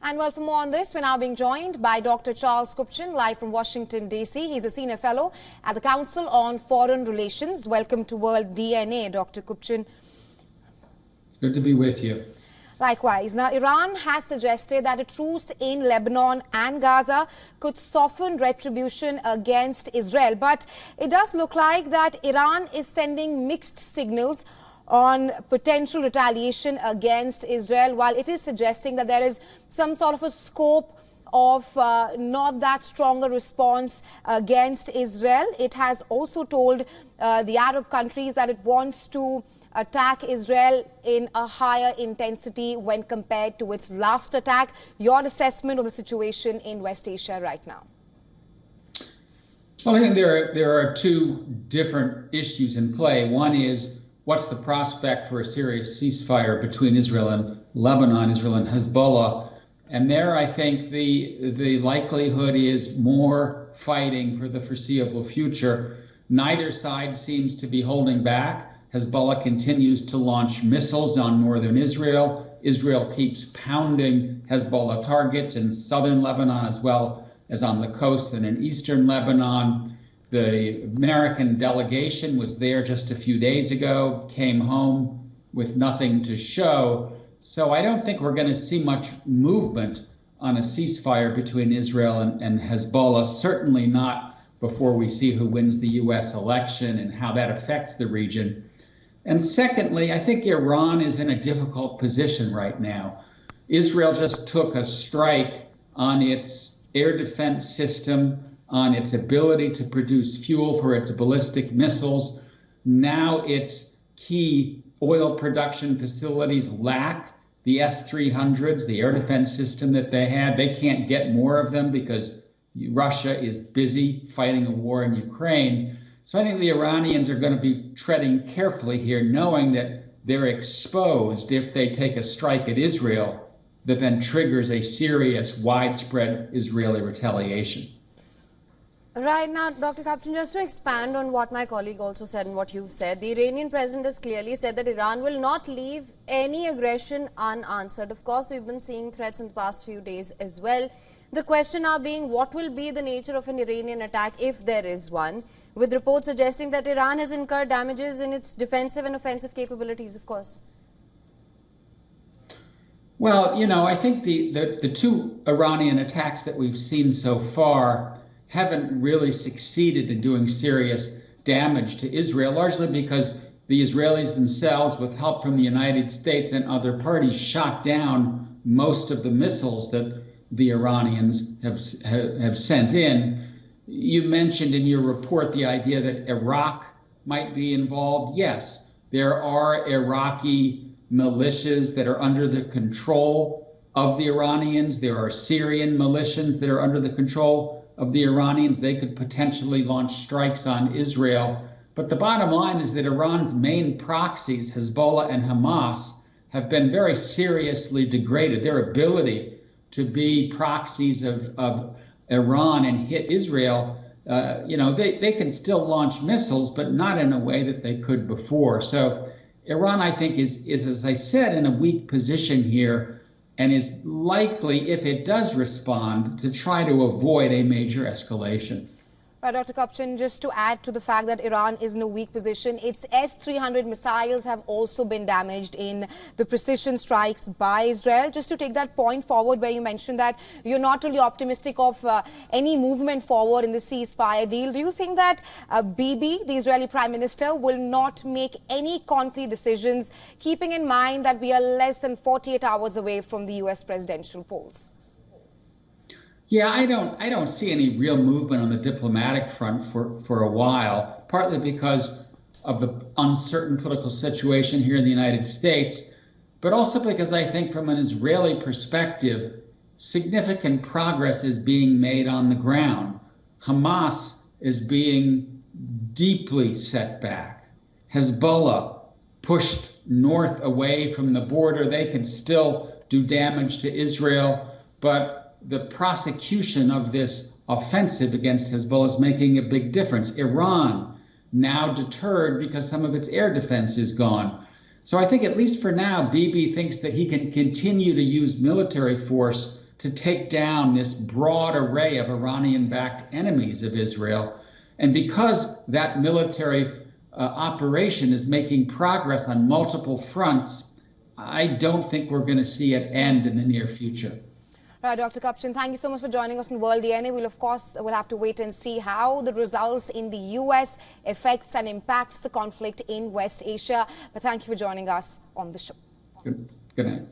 And well, for more on this, we're now being joined by Dr. Charles Kupchan, live from Washington, D.C. He's a senior fellow at the Council on Foreign Relations. Welcome to World DNA, Dr. Kupchan. Good to be with you. Likewise. Now, Iran has suggested that a truce in Lebanon and Gaza could soften retribution against Israel. But it does look like that Iran is sending mixed signals on potential retaliation against Israel, while it is suggesting that there is some sort of a scope of not that strong a response against Israel. It has also told the Arab countries that it wants to attack Israel in a higher intensity when compared to its last attack. Your assessment of the situation in West Asia right now? Well, I think there are two different issues in play. One is, what's the prospect for a serious ceasefire between Israel and Lebanon, Israel and Hezbollah? And there, I think the likelihood is more fighting for the foreseeable future. Neither side seems to be holding back. Hezbollah continues to launch missiles on northern Israel. Israel keeps pounding Hezbollah targets in southern Lebanon as well as on the coast and in eastern Lebanon. The American delegation was there just a few days ago, came home with nothing to show. So I don't think we're going to see much movement on a ceasefire between Israel and Hezbollah, certainly not before we see who wins the U.S. election and how that affects the region. And secondly, I think Iran is in a difficult position right now. Israel just took a strike on its air defense system, on its ability to produce fuel for its ballistic missiles. Now its key oil production facilities lack the S-300s, the air defense system that they had. They can't get more of them because Russia is busy fighting a war in Ukraine. So I think the Iranians are going to be treading carefully here, knowing that they're exposed if they take a strike at Israel that then triggers a serious, widespread Israeli retaliation. Right now, Dr. Kupchan, just to expand on what my colleague also said and what you've said, the Iranian president has clearly said that Iran will not leave any aggression unanswered. Of course, we've been seeing threats in the past few days as well. The question now being, what will be the nature of an Iranian attack if there is one, with reports suggesting that Iran has incurred damages in its defensive and offensive capabilities, of course. Well, you know, I think the two Iranian attacks that we've seen so far haven't really succeeded in doing serious damage to Israel, largely because the Israelis themselves, with help from the United States and other parties, shot down most of the missiles that the Iranians have sent in. You mentioned in your report the idea that Iraq might be involved. Yes, there are Iraqi militias that are under the control of the Iranians. There are Syrian militias that are under the control of the Iranians. They could potentially launch strikes on Israel. But the bottom line is that Iran's main proxies, Hezbollah and Hamas, have been very seriously degraded. Their ability to be proxies of Iran and hit Israel, they can still launch missiles, but not in a way that they could before. So Iran, I think, is, as I said, in a weak position here, and is likely, if it does respond, to try to avoid a major escalation. Dr. Kupchan, just to add to the fact that Iran is in a weak position, its S-300 missiles have also been damaged in the precision strikes by Israel. Just to take that point forward where you mentioned that you're not really optimistic of any movement forward in the ceasefire deal, do you think that Bibi, the Israeli Prime Minister, will not make any concrete decisions, keeping in mind that we are less than 48 hours away from the U.S. presidential polls? Yeah, I don't see any real movement on the diplomatic front for a while, partly because of the uncertain political situation here in the United States, but also because I think from an Israeli perspective, significant progress is being made on the ground. Hamas is being deeply set back. Hezbollah pushed north away from the border. They can still do damage to Israel, but the prosecution of this offensive against Hezbollah is making a big difference. Iran now deterred because some of its air defense is gone. So I think, at least for now, Bibi thinks that he can continue to use military force to to take down this broad array of Iranian-backed enemies of Israel. And because that military operation is making progress on multiple fronts, I don't think we're going to see it end in the near future. Right, Dr. Kupchan, thank you so much for joining us on World DNA. We'll, of course, have to wait and see how the results in the US affects and impacts the conflict in West Asia. But thank you for joining us on the show. Good night.